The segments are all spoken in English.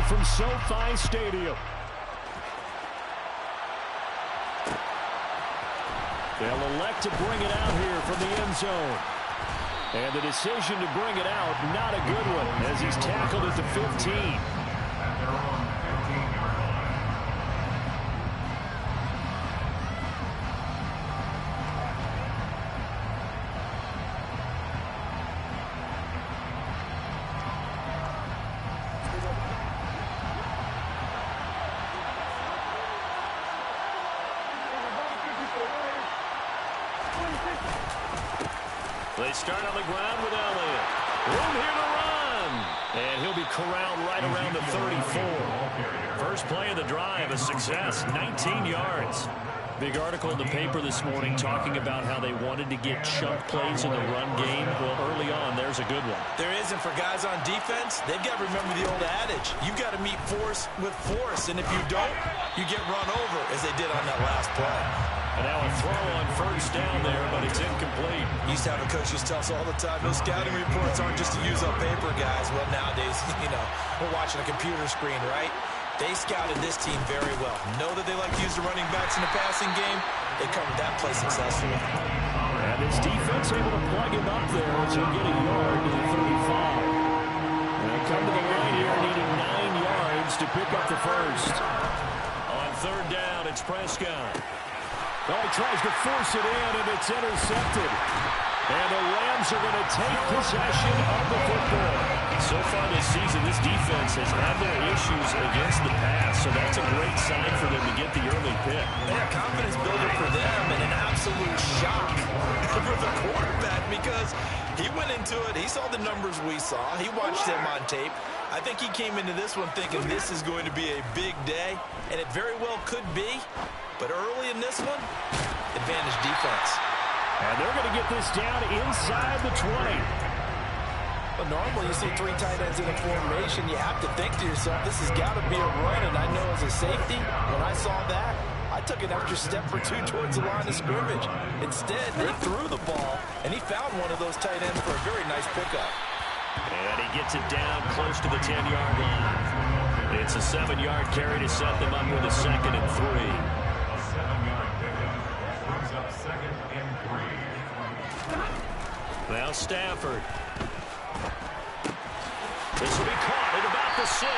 from SoFi Stadium. They'll elect to bring it out here from the end zone. And the decision to bring it out, not a good one, as he's tackled at the 15. They start on the ground with Elliott. Room here to run. And he'll be corralled right around the 34. First play of the drive, a success, 19 yards. Big article in the paper this morning talking about how they wanted to get chunk plays in the run game. Well, early on, there's a good one. There isn't for guys on defense. They've got to remember the old adage. You've got to meet force with force, and if you don't, you get run over, as they did on that last play. And now a throw on first down there, but it's incomplete. Used to have a coach who tells us all the time, those scouting reports aren't just to use on paper, guys. Well, nowadays, we're watching a computer screen, right? They scouted this team very well. Know that they like to use the running backs in the passing game. They covered that play successfully. And this defense able to plug him up there as he'll get a yard to the 35. And they come to the line here needing 9 yards to pick up the first. On third down, it's Prescott. Oh, he tries to force it in, and it's intercepted. And the Rams are going to take possession of the football. So far this season, this defense has had their issues against the pass, so that's a great sign for them to get the early pick. Yeah, confidence builder for them, and an absolute shock for the quarterback because he went into it. He saw the numbers we saw. He watched them on tape. I think he came into this one thinking this is going to be a big day, and it very well could be. But early in this one, advantage defense. And they're going to get this down inside the 20. But normally you see 3 tight ends in a formation, you have to think to yourself, this has got to be a run. And I know as a safety, when I saw that, I took an extra step or 2 towards the line of scrimmage. Instead, they threw the ball, and he found one of those tight ends for a very nice pickup. And he gets it down close to the 10-yard line. It's a 7-yard carry to set them up with a 2nd and 3. Now Stafford. This will be caught at about the 6.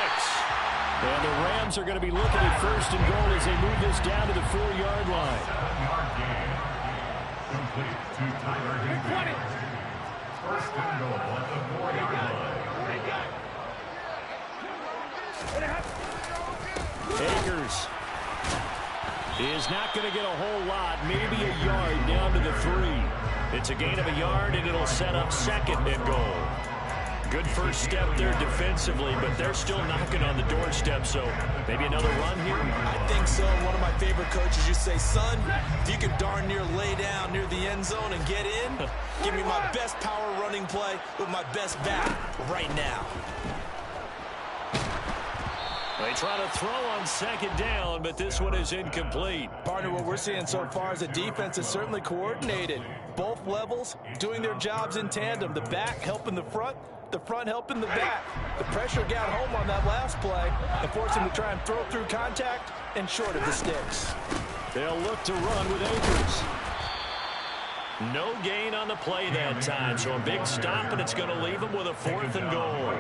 And the Rams are going to be looking at 1st and goal as they move this down to the 4-yard line. Complete to Tyler Higbee. 1st and goal at the 4-yard line. Akers is not going to get a whole lot, maybe a yard down to the 3. It's a gain of a yard, and it'll set up 2nd and goal. Good first step there defensively, but they're still knocking on the doorstep, so maybe another run here? I think so. One of my favorite coaches used to say, son, if you can darn near lay down near the end zone and get in, give me my best power running play with my best back right now. They try to throw on 2nd down, but this one is incomplete. Partner, what we're seeing so far is the defense is certainly coordinated. Both levels doing their jobs in tandem. The back helping the front helping the back. The pressure got home on that last play and forced him to try and throw through contact and short of the sticks. They'll look to run with Akers. No gain on the play that time, so a big stop, and it's going to leave them with a 4th and goal.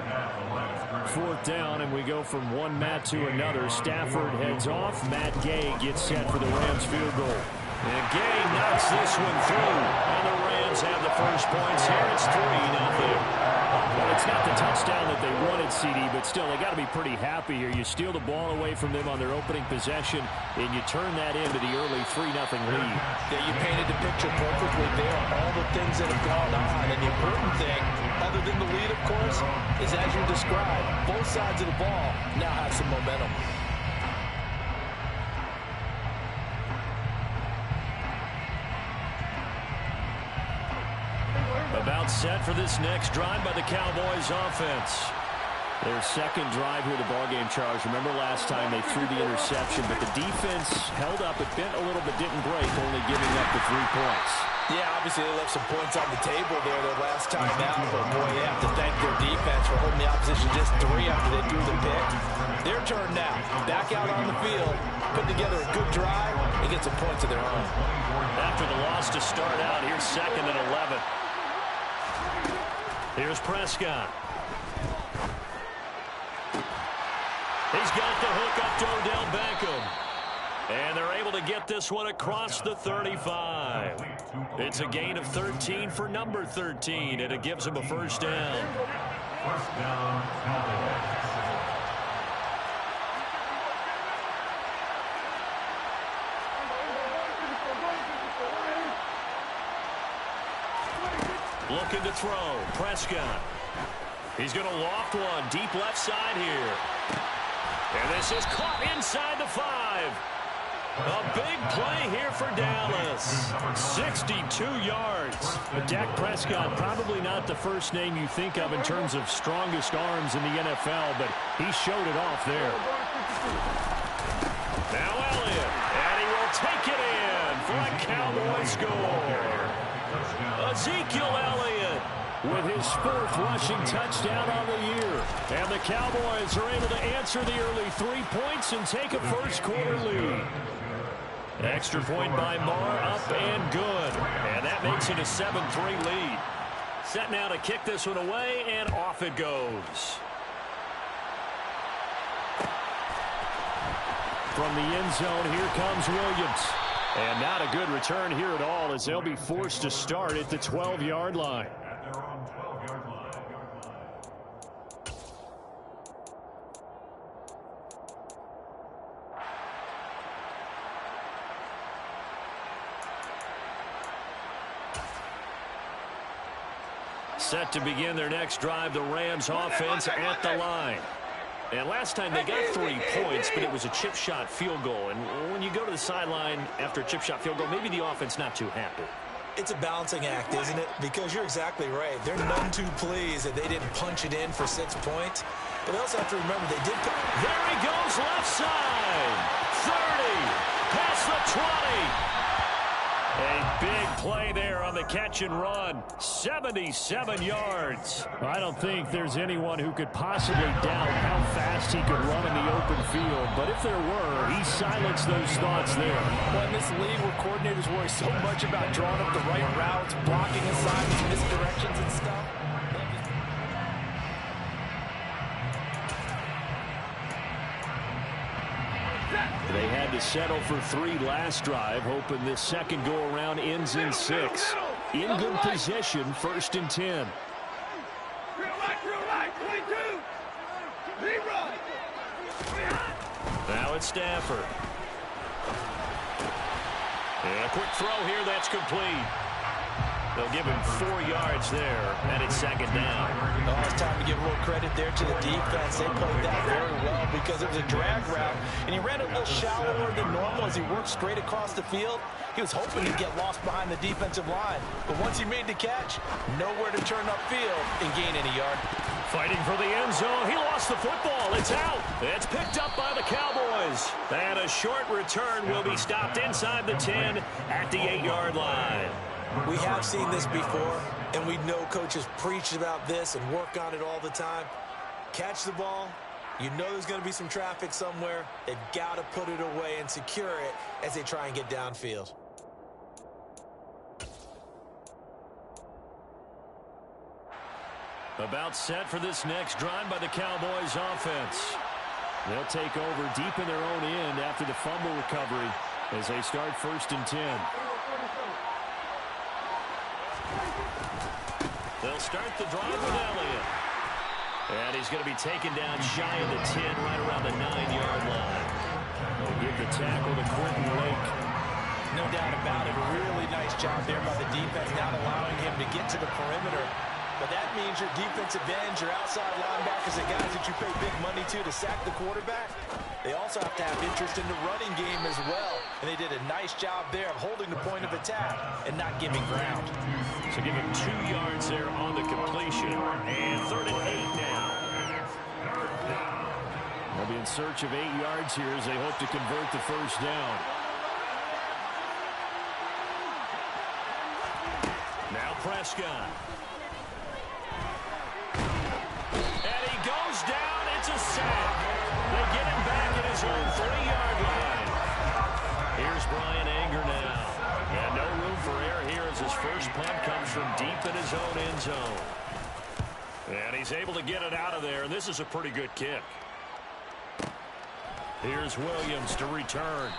4th down, and we go from one Matt to another. Stafford heads off. Matt Gay gets set for the Rams field goal. And Gay knocks this one through. And the Rams have the first points here. It's 3-0. Well, it's not the touchdown that they wanted, CD, but still, they got to be pretty happy here. You steal the ball away from them on their opening possession, and you turn that into the early 3-0 lead. Yeah, you painted the picture perfectly there. All the things that have gone on, and the important thing, other than the lead, of course, is as you described, both sides of the ball now have some momentum. About set for this next drive by the Cowboys offense. Their second drive here, the ballgame, Charles. Remember last time they threw the interception, but the defense held up. It bent a little but didn't break, only giving up the 3 points. Yeah, obviously they left some points on the table there their last time out, but boy, they have to thank their defense for holding the opposition just 3 after they threw the pick. Their turn now. Back out on the field, put together a good drive, and get some points of their own. After the loss to start out, here's 2nd and 11. Here's Prescott. He's got the hook up to Odell Beckham. And they're able to get this one across the 35. It's a gain of 13 for number 13, and it gives him a first down. First down, Cowboys. Looking to throw. Prescott. He's going to loft one. Deep left side here. And this is caught inside the 5. A big play here for Dallas. 62 yards. But Dak Prescott, probably not the first name you think of in terms of strongest arms in the NFL, but he showed it off there. Now Elliott. And he will take it in for a Cowboy score. Ezekiel Elliott with his 4th rushing touchdown on the year. And the Cowboys are able to answer the early 3 points and take a first-quarter lead. Extra point by Marr, up and good. And that makes it a 7-3 lead. Set now to kick this one away, and off it goes. From the end zone, here comes Williams. And not a good return here at all, as they'll be forced to start at the 12-yard line. At their own 12-yard line. Set to begin their next drive, the Rams offense at the line. And last time they got 3 points, but it was a chip shot field goal. And when you go to the sideline after a chip shot field goal, maybe the offense not too happy. It's a balancing act, isn't it? Because you're exactly right. They're none too pleased that they didn't punch it in for 6 points. But they also have to remember they did. There he goes, left side. 30, past the 20. A big play there on the catch and run. 77 yards. I don't think there's anyone who could possibly doubt how fast he could run in the open field. But if there were, he silenced those thoughts there. Well, in this league where coordinators worry so much about drawing up the right routes, blocking assignments, misdirections and stuff. They had to settle for 3 last drive, hoping this second go-around ends in 6. In good position, 1st and 10. Now it's Stafford. And a quick throw here, that's complete. They'll give him 4 yards there, and it's 2nd down. Oh, it's time to give a little credit there to the defense. They played that very well because it was a drag route, and he ran it a little shallower than normal as he worked straight across the field. He was hoping to get lost behind the defensive line, but once he made the catch, nowhere to turn upfield and gain any yard. Fighting for the end zone. He lost the football. It's out. It's picked up by the Cowboys. And a short return will be stopped inside the 10 at the 8-yard line. We have seen this before, and we know coaches preach about this and work on it all the time. Catch the ball. You know there's going to be some traffic somewhere. They've got to put it away and secure it as they try and get downfield. About set for this next drive by the Cowboys offense. They'll take over deep in their own end after the fumble recovery as they start 1st and 10. They'll start the drive with Elliott. And he's going to be taken down shy of the 10, right around the 9-yard line. They'll give the tackle to Quentin Lake. No doubt about it. A really nice job there by the defense, not allowing him to get to the perimeter. But that means your defensive ends, your outside linebackers, the guys that you pay big money to sack the quarterback, they also have to have interest in the running game as well. And they did a nice job there of holding the point of attack and not giving ground. So give him 2 yards there on the completion. And 3rd and 8 now. They'll be in search of 8 yards here as they hope to convert the first down. Now Prescott. And he goes down. It's a sack. They get him back at his own 3-yard line. Here's Bryan Anger now. And no room for error here as his first punt comes from deep in his own end zone. And he's able to get it out of there, and this is a pretty good kick. Here's Williams to return.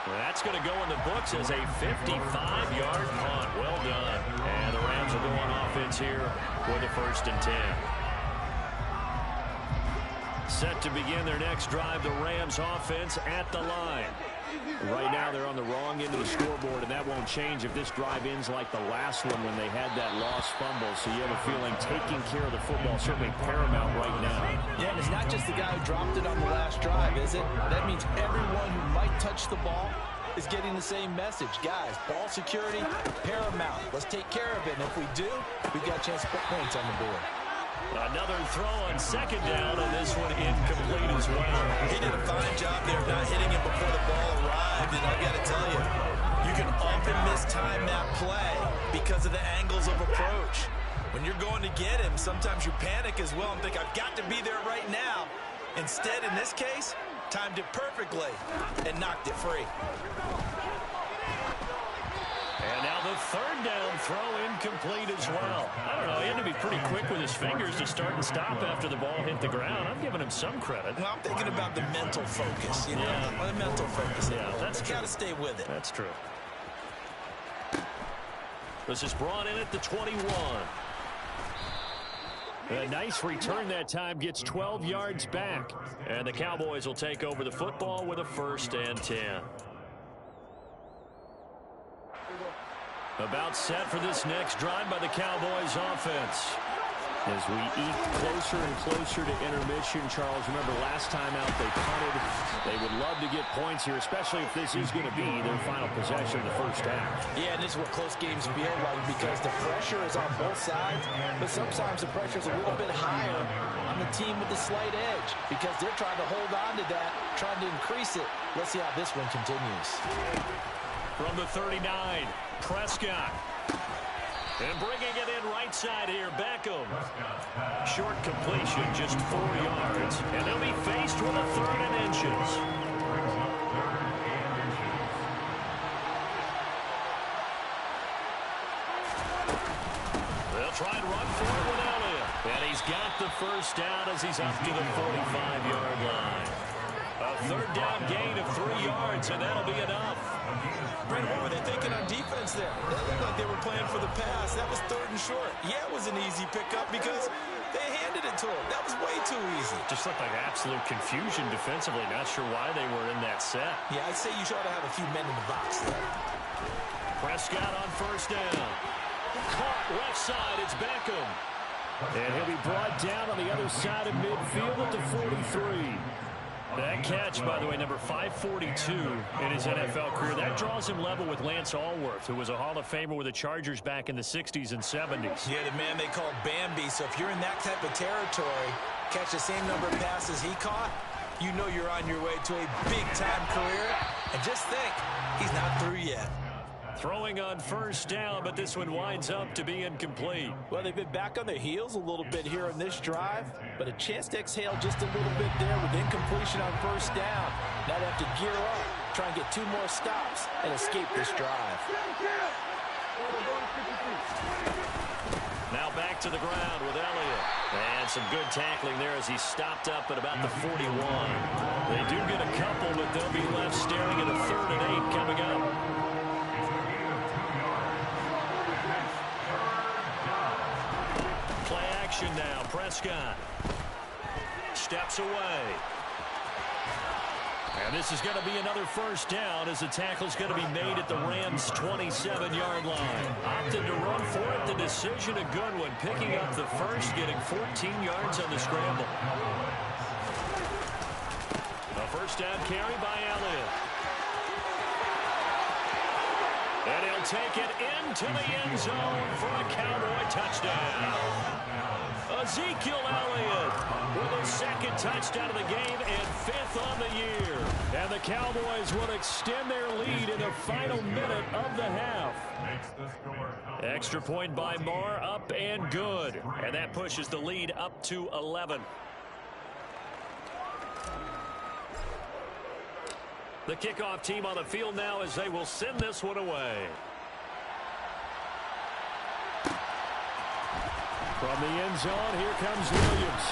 That's going to go in the books as a 55-yard punt. Well done. And the Rams will go on offense here with a 1st and 10. Set to begin their next drive, the Rams offense at the line. Right now they're on the wrong end of the scoreboard, and that won't change if this drive ends like the last one when they had that lost fumble. So you have a feeling taking care of the football is certainly paramount right now. Yeah, and it's not just the guy who dropped it on the last drive, is it? That means everyone who might touch the ball is getting the same message. Guys, ball security, paramount. Let's take care of it, and if we do, we've got a chance to put points on the board. Another throw on 2nd down, and this one incomplete as well. He did a fine job there of not hitting it before the ball arrived, and I got to tell you, you can often mistime that play because of the angles of approach. When you're going to get him, sometimes you panic as well and think, I've got to be there right now. Instead, in this case, timed it perfectly and knocked it free. And now the 3rd down throw incomplete as well. I don't know, he had to be pretty quick with his fingers to start and stop after the ball hit the ground. I'm giving him some credit. Well, I'm thinking about the mental focus, you know, the mental focus. Yeah, that's true. Got to stay with it. That's true. This is brought in at the 21. A nice return that time, gets 12 yards back. And the Cowboys will take over the football with a 1st and 10. About set for this next drive by the Cowboys offense. As we eke closer and closer to intermission, Charles, remember last time out they punted. They would love to get points here, especially if this is going to be their final possession of the first half. Yeah, and this is what close games feel like because the pressure is on both sides, but sometimes the pressure is a little bit higher on the team with the slight edge because they're trying to hold on to that, trying to increase it. Let's see how this one continues. From the 39, Prescott. And bringing it in right side here, Beckham. Short completion, just 4 yards. And they'll be faced with a 3rd and inches. They'll try and run for it with Elliott. And he's got the first down as he's up to the 45-yard line. A 3rd down gain of 3 yards, and that'll be enough. Brandon, what were they thinking on defense there? They looked like they were playing for the pass. That was 3rd and short. Yeah, it was an easy pickup because they handed it to him. That was way too easy. Just looked like absolute confusion defensively. Not sure why they were in that set. Yeah, I'd say you should have a few men in the box there. Prescott on 1st down. Caught left side. It's Beckham. And he'll be brought down on the other side of midfield at the 43. That catch, by the way, number 542 in his NFL career. That draws him level with Lance Allworth, who was a Hall of Famer with the Chargers back in the 60s and 70s. Yeah, the man they call Bambi. So if you're in that type of territory, catch the same number of passes he caught, you know you're on your way to a big-time career. And just think, he's not through yet. Throwing on 1st down, but this one winds up to be incomplete. Well, they've been back on their heels a little bit here on this drive, but a chance to exhale just a little bit there with incompletion on 1st down. Now they have to gear up, try and get 2 more stops, and escape this drive. Now back to the ground with Elliott. And some good tackling there as he stopped up at about the 41. They do get a couple, but they'll be left staring at a 3rd and 8 coming up. Now, Prescott steps away. And this is going to be another 1st down as the tackle's going to be made at the Rams' 27-yard line. Opted to run for it. The decision a good one. Picking up the first, getting 14 yards on the scramble. A 1st down carry by Elliott. And he'll take it into the end zone for a Cowboy touchdown. A Ezekiel Elliott with his second touchdown of the game and 5th on the year. And the Cowboys will extend their lead in the final minute of the half. Extra point by Marr, up and good. And that pushes the lead up to 11. The kickoff team on the field now as they will send this one away. From the end zone, here comes Williams.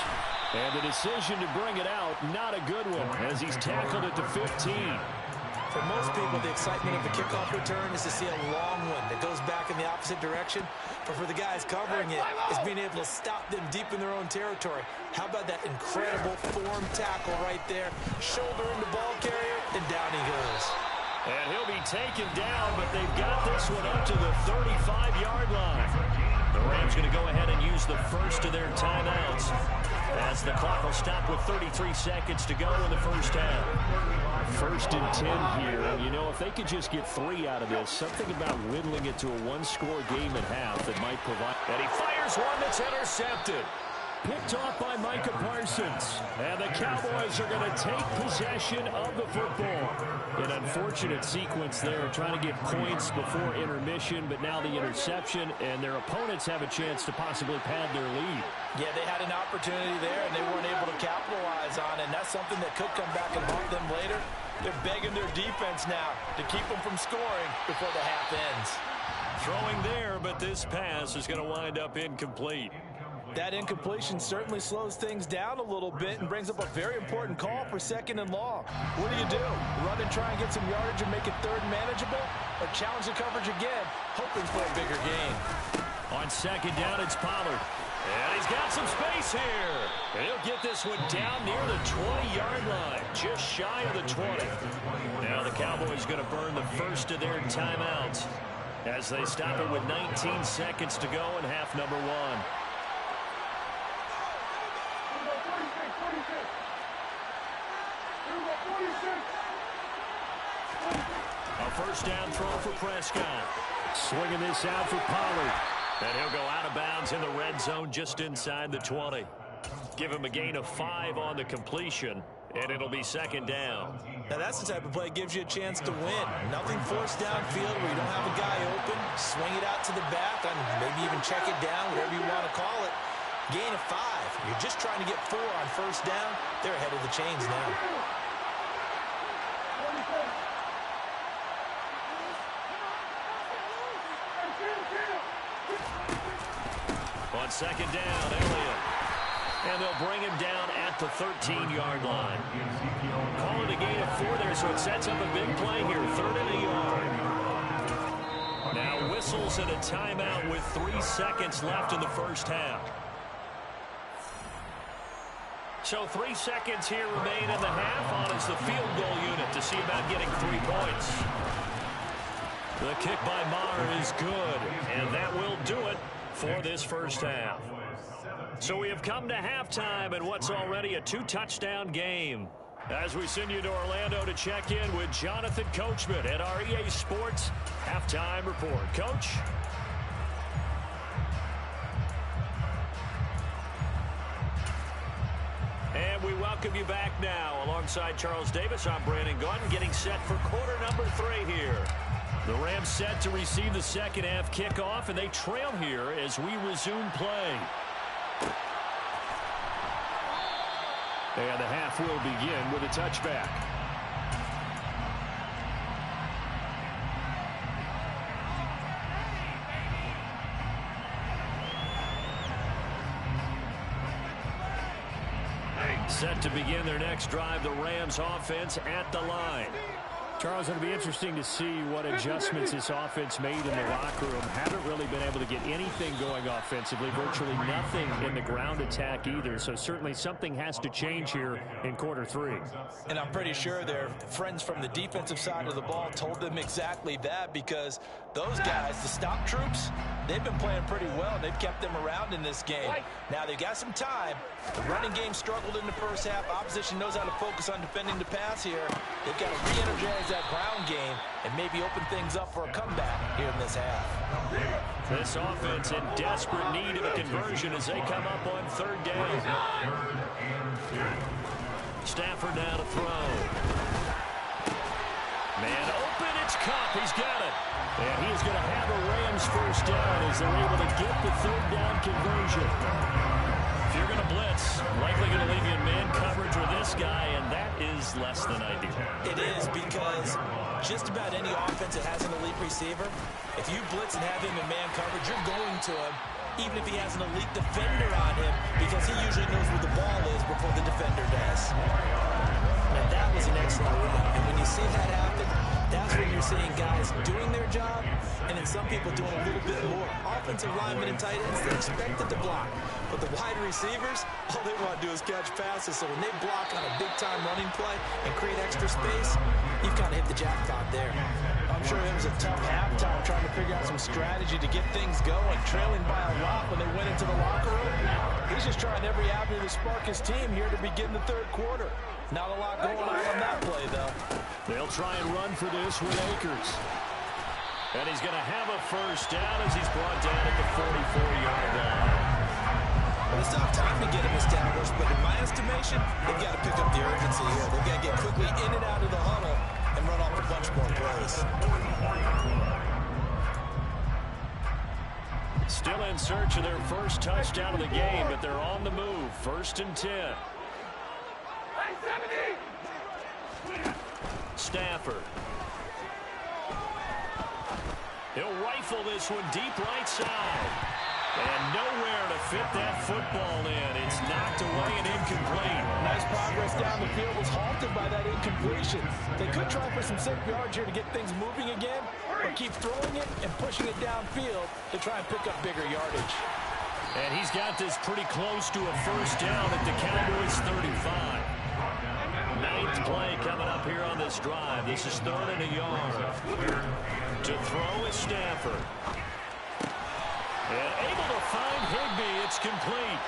And the decision to bring it out, not a good one, as he's tackled it to 15. For most people, the excitement of the kickoff return is to see a long one that goes back in the opposite direction. But for the guys covering it, it's being able to stop them deep in their own territory. How about that incredible form tackle right there? Shoulder into ball carrier, and down he goes. And he'll be taken down, but they've got this one up to the 35-yard line. The Rams going to go ahead and use the first of their timeouts as the clock will stop with 33 seconds to go in the first half. 1st and 10 here. And, you know, if they could just get 3 out of this, something about whittling it to a one-score game at half that might provide. And he fires one that's intercepted. Picked off by Micah Parsons. And the Cowboys are going to take possession of the football. An unfortunate sequence there, trying to get points before intermission, but now the interception, and their opponents have a chance to possibly pad their lead. Yeah, they had an opportunity there, and they weren't able to capitalize on it, and that's something that could come back and haunt them later. They're begging their defense now to keep them from scoring before the half ends. Throwing there, but this pass is going to wind up incomplete. That incompletion certainly slows things down a little bit and brings up a very important call for 2nd and long. What do? Run and try and get some yardage and make it 3rd and manageable? Or challenge the coverage again, hoping for a bigger gain? On 2nd down, it's Pollard. And he's got some space here. And he'll get this one down near the 20-yard line, just shy of the 20. Now the Cowboys going to burn the first of their timeouts as they stop it with 19 seconds to go in half number 1. A first down throw for Prescott. Swinging this out for Pollard. And he'll go out of bounds in the red zone just inside the 20. Give him a gain of 5 on the completion, and it'll be 2nd down. Now that's the type of play that gives you a chance to win. Nothing forced downfield where you don't have a guy open. Swing it out to the back, and maybe even check it down, whatever you want to call it. Gain of 5. You're just trying to get 4 on first down. They're ahead of the chains now. On 2nd down, Elliott. And they'll bring him down at the 13-yard line. Call it a gain of 4 there, so it sets up a big play here. 3rd and a yard. Now whistles and a timeout with 3 seconds left in the first half. So 3 seconds here remain in the half. On is the field goal unit to see about getting 3 points. The kick by Marr is good, and that will do it for this first half. So we have come to halftime in what's already a 2-touchdown game. As we send you to Orlando to check in with Jonathan Coachman at our EA Sports Halftime Report. Coach? And we welcome you back now. Alongside Charles Davis, I'm Brandon Gaudin, getting set for quarter number 3 here. The Rams set to receive the second half kickoff, and they trail here as we resume play. And the half will begin with a touchback. Set to begin their next drive, the Rams offense at the line. Charles, it'll be interesting to see what adjustments this offense made in the locker room. Haven't really been able to get anything going offensively, virtually nothing in the ground attack either. So certainly something has to change here in quarter 3. And I'm pretty sure their friends from the defensive side of the ball told them exactly that, because those guys, the stop troops, they've been playing pretty well. They've kept them around in this game. Now they've got some time. The running game struggled in the first half. Opposition knows how to focus on defending the pass here. They've got to re-energize utilize that ground game and maybe open things up for a comeback here in this half. This offense in desperate need of a conversion as they come up on third down. Stafford now to throw. Man open, it's Kupp. He's got it. And he is going to have a Rams first down as they're able to get the third down conversion. If you're going to blitz, likely going to leave you in man coverage with this guy, and that is less than ideal. It is, because just about any offense that has an elite receiver, if you blitz and have him in man coverage, you're going to him, even if he has an elite defender on him, because he usually knows where the ball is before the defender does. And that was an excellent run. And when you see that happen, that's when you're seeing guys doing their job, and then some people doing a little bit more. Offensive linemen and tight ends, they're expected to block. But the wide receivers, all they want to do is catch passes. So when they block on a big-time running play and create extra space, you've kind of hit the jackpot there. I'm sure it was a tough halftime trying to figure out some strategy to get things going, trailing by a lot when they went into the locker room. He's just trying every avenue to spark his team here to begin the third quarter. Not a lot going on that play, though. They'll try and run for this with Akers. And he's going to have a first down as he's brought down at the 44-yard line. Well, it's not time to get him established, but in my estimation, they've got to pick up the urgency here. They've got to get quickly in and out of the huddle and run off a bunch more plays. Still in search of their first touchdown of the game, but they're on the move. 1st and 10. Stafford. He'll rifle this one deep right side. And nowhere to fit that football in. It's knocked away and incomplete. Nice progress down the field was halted by that incompletion. They could try for some safe yards here to get things moving again, or keep throwing it and pushing it downfield to try and pick up bigger yardage. And he's got this pretty close to a first down at the Cowboys' 35. 9th play coming up here on this drive. This is 3rd and a yard. To throw is Stafford. And able to find Higbee. It's complete.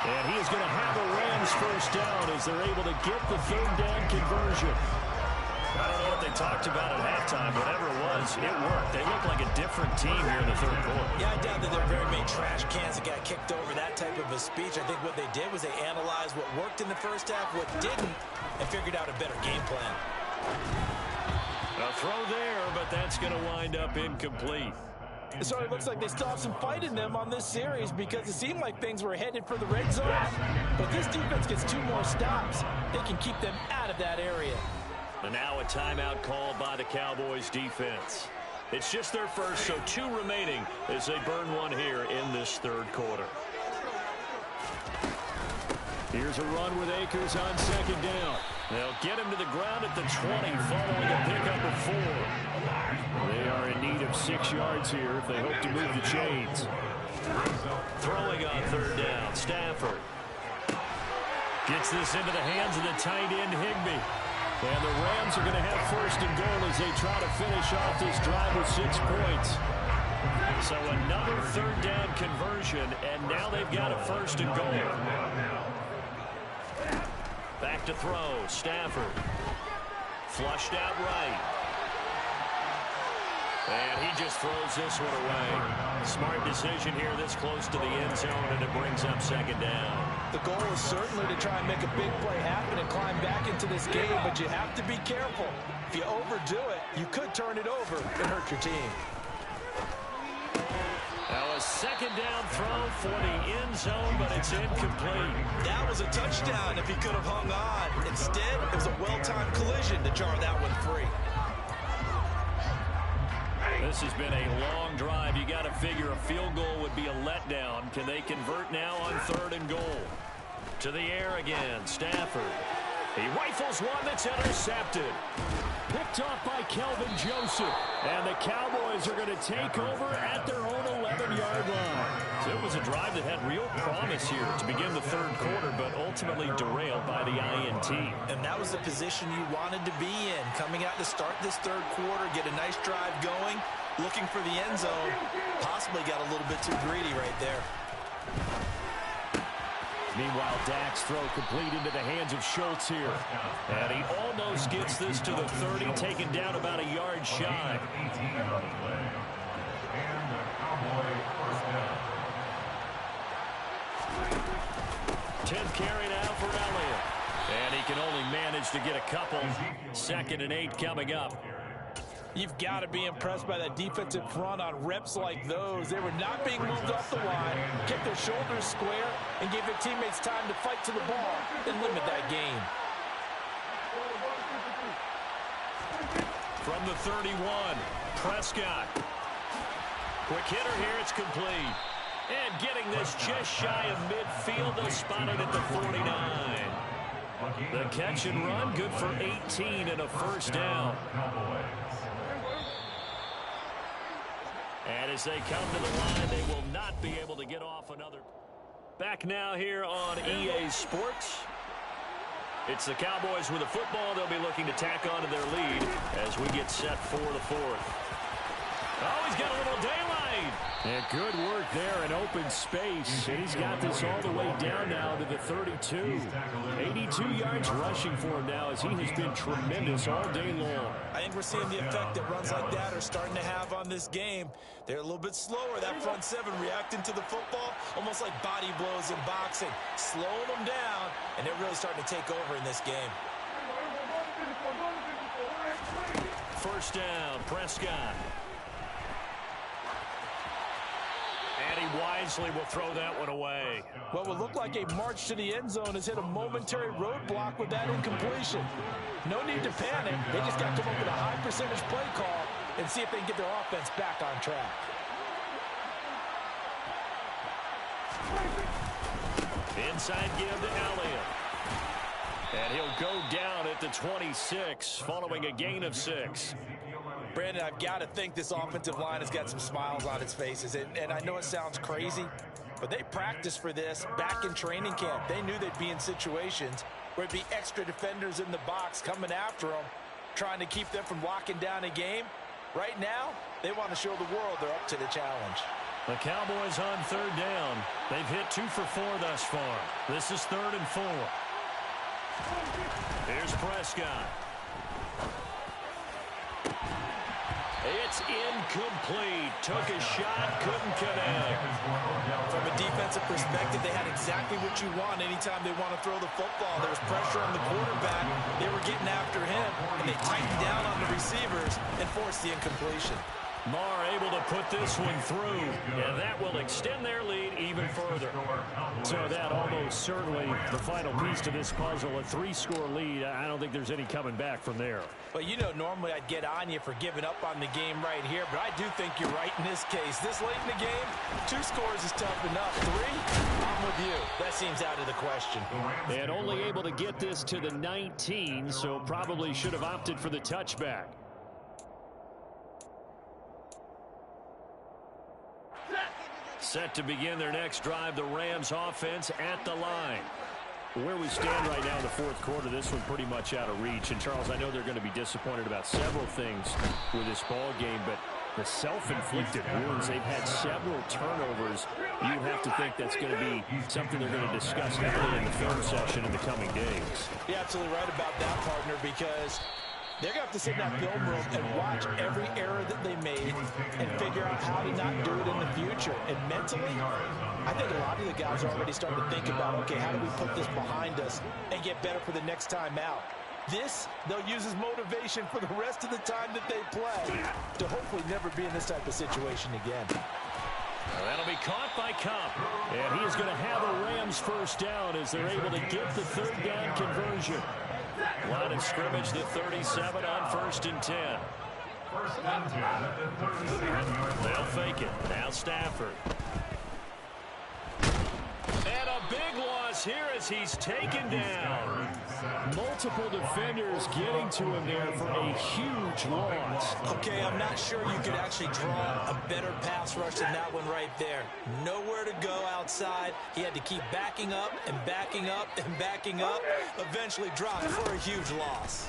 And he is going to have a Rams first down as they're able to get the third down conversion. I don't know what they talked about at halftime. Whatever it was, it worked. They look like a different team here in the third quarter. Yeah, I doubt that there are very many trash cans that got kicked over that type of a speech. I think what they did was they analyzed what worked in the first half, what didn't, and figured out a better game plan. A throw there, but that's going to wind up incomplete. So it looks like they still have some fight in them on this series, because it seemed like things were headed for the red zone. But this defense gets 2 more stops. They can keep them out of that area. And now a timeout called by the Cowboys defense. It's just their first, so 2 remaining as they burn one here in this third quarter. Here's a run with Akers on 2nd down. They'll get him to the ground at the 20 following a pickup of 4. They are in need of 6 yards here if they hope to move the chains. Throwing on 3rd down, Stafford. Gets this into the hands of the tight end, Higbee. And the Rams are going to have 1st and goal as they try to finish off this drive with 6 points. So another 3rd down conversion, and now they've got a 1st and goal. Back to throw, Stafford. Flushed out right. And he just throws this one away. Smart decision here this close to the end zone, and it brings up 2nd down. The goal is certainly to try and make a big play happen and climb back into this game, but you have to be careful. If you overdo it, you could turn it over and hurt your team. Now a 2nd down throw for the end zone, but it's incomplete. That was a touchdown if he could have hung on. Instead, it was a well-timed collision to jar that one free. This has been a long drive. You got to figure a field goal would be a letdown. Can they convert now on 3rd and goal? To the air again, Stafford. He rifles one that's intercepted. Picked off by Kelvin Joseph. And the Cowboys are going to take over at their own 11-yard line. So it was a drive that had real promise here to begin the third quarter, but ultimately derailed by the INT. And that was the position you wanted to be in. Coming out to start this third quarter, get a nice drive going, looking for the end zone. Possibly got a little bit too greedy right there. Meanwhile, Dak's throw complete into the hands of Schultz here. And he almost gets this to the 30, taken down about a yard shy. 10th carry now for Elliott. And he can only manage to get a couple. 2nd and 8 coming up. You've got to be impressed by that defensive front on reps like those. They were not being moved off the line, kept their shoulders square, and gave their teammates time to fight to the ball and limit that gain. From the 31, Prescott. Quick hitter here, it's complete. And getting this just shy of midfield, they'll spot it at the 49. The catch and run, good for 18 and a first down. And as they come to the line, they will not be able to get off another. Back now here on EA Sports. It's the Cowboys with the football. They'll be looking to tack onto their lead as we get set for the 4th. Oh, he's got a little daylight. And good work there in open space. And he's got this all the way down now to the 32. 82 yards rushing for him now as he has been tremendous all day long. I think we're seeing the effect that runs like that are starting to have on this game. They're a little bit slower, that front 7 reacting to the football, almost like body blows in boxing, slowing them down, and they're really starting to take over in this game. First down, Prescott. And he wisely will throw that one away. What would look like a march to the end zone has hit a momentary roadblock with that incompletion. No need to panic. They just got to come up with a high percentage play call and see if they can get their offense back on track. Inside give to Elliott. And he'll go down at the 26 following a gain of 6. Brandon, I've got to think this offensive line has got some smiles on its faces. And I know it sounds crazy, but they practiced for this back in training camp. They knew they'd be in situations where it'd be extra defenders in the box coming after them, trying to keep them from locking down a game. Right now, they want to show the world they're up to the challenge. The Cowboys on 3rd down. They've hit 2 for 4 thus far. This is 3rd and 4. Here's Prescott. It's incomplete. Took a shot, couldn't connect. From a defensive perspective, they had exactly what you want anytime they want to throw the football. There was pressure on the quarterback. They were getting after him, and they tightened down on the receivers and forced the incompletion. Marr able to put this one through, and that will extend their lead even further. So that almost certainly the final piece to this puzzle, a 3-score lead. I don't think there's any coming back from there. Well, you know, normally I'd get on you for giving up on the game right here, but I do think you're right in this case. This late in the game, 2 scores is tough enough. 3, I'm with you. That seems out of the question. And only able to get this to the 19, so probably should have opted for the touchback. Set to begin their next drive, the Rams offense at the line. Where we stand right now in the 4th quarter, this one pretty much out of reach. And, Charles, I know they're going to be disappointed about several things with this ball game, but the self-inflicted wounds, they've had several turnovers. You have to think that's going to be something they're going to discuss heavily in the film session in the coming days. You're absolutely right about that, partner, because they're going to have to sit in that film room and watch every error that they made and figure out how to not do it in the future. And mentally, I think a lot of the guys are already starting to think about, okay, how do we put this behind us and get better for the next time out? This, they'll use as motivation for the rest of the time that they play to hopefully never be in this type of situation again. That'll be caught by Kupp. And he is going to have a Rams first down as they're able to get the 3rd down conversion. Line of scrimmage, the 37 on 1st and 10. They'll fake it. Now Stafford. And a big loss here as he's taken down. Multiple defenders getting to him there for a huge loss. Okay, I'm not sure you could actually draw a better pass rush than that one right there. Nowhere to go outside. He had to keep backing up and backing up and backing up. Eventually dropped for a huge loss.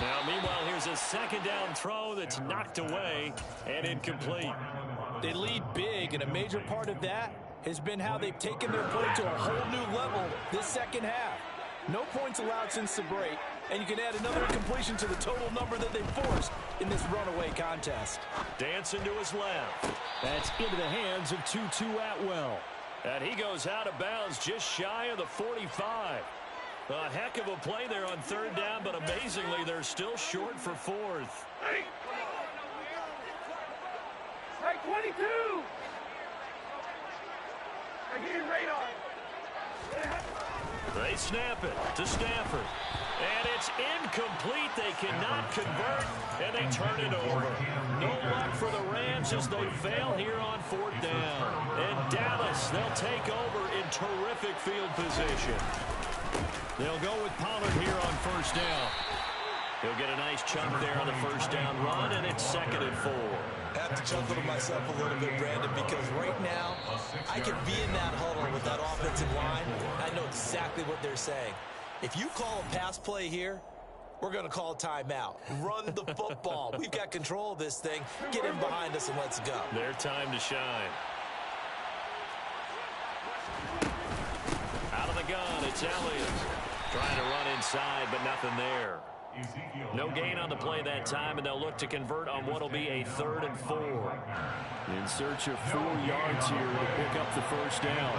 Now, meanwhile, here's a 2nd down throw that's knocked away and incomplete. They lead big, and a major part of that has been how they've taken their play to a whole new level this second half. No points allowed since the break, and you can add another incompletion to the total number that they forced in this runaway contest. Dancing to his left. That's into the hands of Tutu Atwell. And he goes out of bounds just shy of the 45. A heck of a play there on third down, but amazingly, they're still short for fourth. Hey, 22! I get your radar. They snap it to Stafford. And it's incomplete. They cannot convert, and they turn it over. No luck for the Rams as they fail here on fourth down. And Dallas, they'll take over in terrific field position. They'll go with Pollard here on first down. He'll get a nice chunk there on the first down run, and it's 2nd and 4. I have to chuckle to myself a little bit, Brandon, because right now I could be in that huddle with that offensive line. I know exactly what they're saying. If you call a pass play here, we're going to call a timeout. Run the football. We've got control of this thing. Get in behind us and let's go. Their time to shine. Out of the gun, it's Elliott. Trying to run inside, but nothing there. No gain on the play that time, and they'll look to convert on what will be a 3rd and 4. In search of 4 yards here to pick up the first down.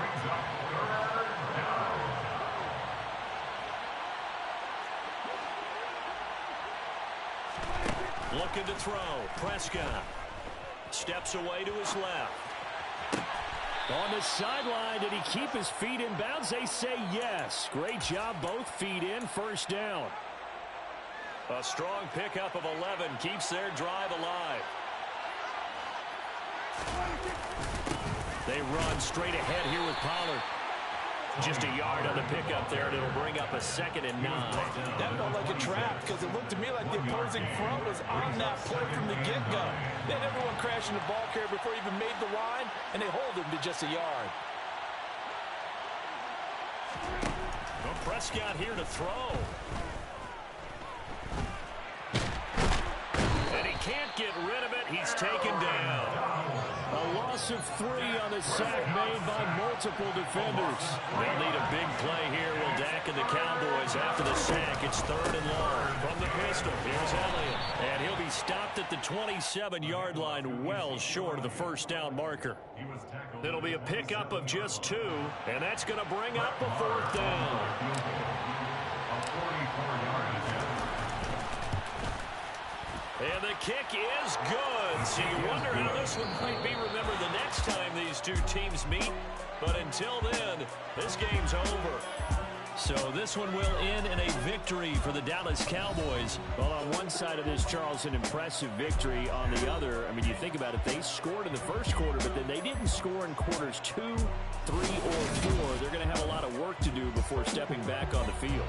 Looking to throw. Prescott steps away to his left. On the sideline, did he keep his feet in bounds? They say yes. Great job, both feet in, first down. A strong pickup of 11 keeps their drive alive. They run straight ahead here with Pollard. Just a yard on the pickup there, and it'll bring up a 2nd and 9. That felt like a trap because it looked to me like the opposing front was on that play from the get-go. They had everyone crashing the ball carrier before he even made the line, and they hold him to just a yard. Well, Prescott here to throw. And he can't get rid of it. He's taken down. A loss of 3 on the sack made by multiple defenders. They'll need a big play here. Will Dak and the Cowboys after the sack. It's 3rd and long. From the pistol, here's Elliott. And he'll be stopped at the 27-yard line, well short of the first down marker. It'll be a pickup of just 2, and that's going to bring up a 4th down. And the kick is good. So you wonder how this one might be remembered the next time these two teams meet. But until then, this game's over. So this one will end in a victory for the Dallas Cowboys. Well, on one side of this, Charles, an impressive victory. On the other, I mean, you think about it, they scored in the first quarter, but then they didn't score in quarters 2, 3, or 4. They're going to have a lot of work to do before stepping back on the field.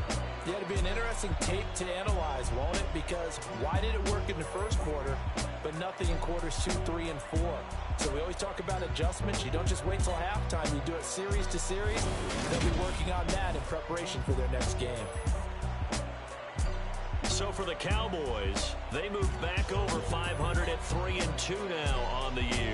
Yeah, it'll be an interesting tape to analyze, won't it? Because why did it work in the first quarter, but nothing in quarters 2, 3, and 4? So we always talk about adjustments. You don't just wait till halftime. You do it series to series. They'll be working on that in preparation for their next game. So for the Cowboys, they move back over 500 at 3-2 now on the year.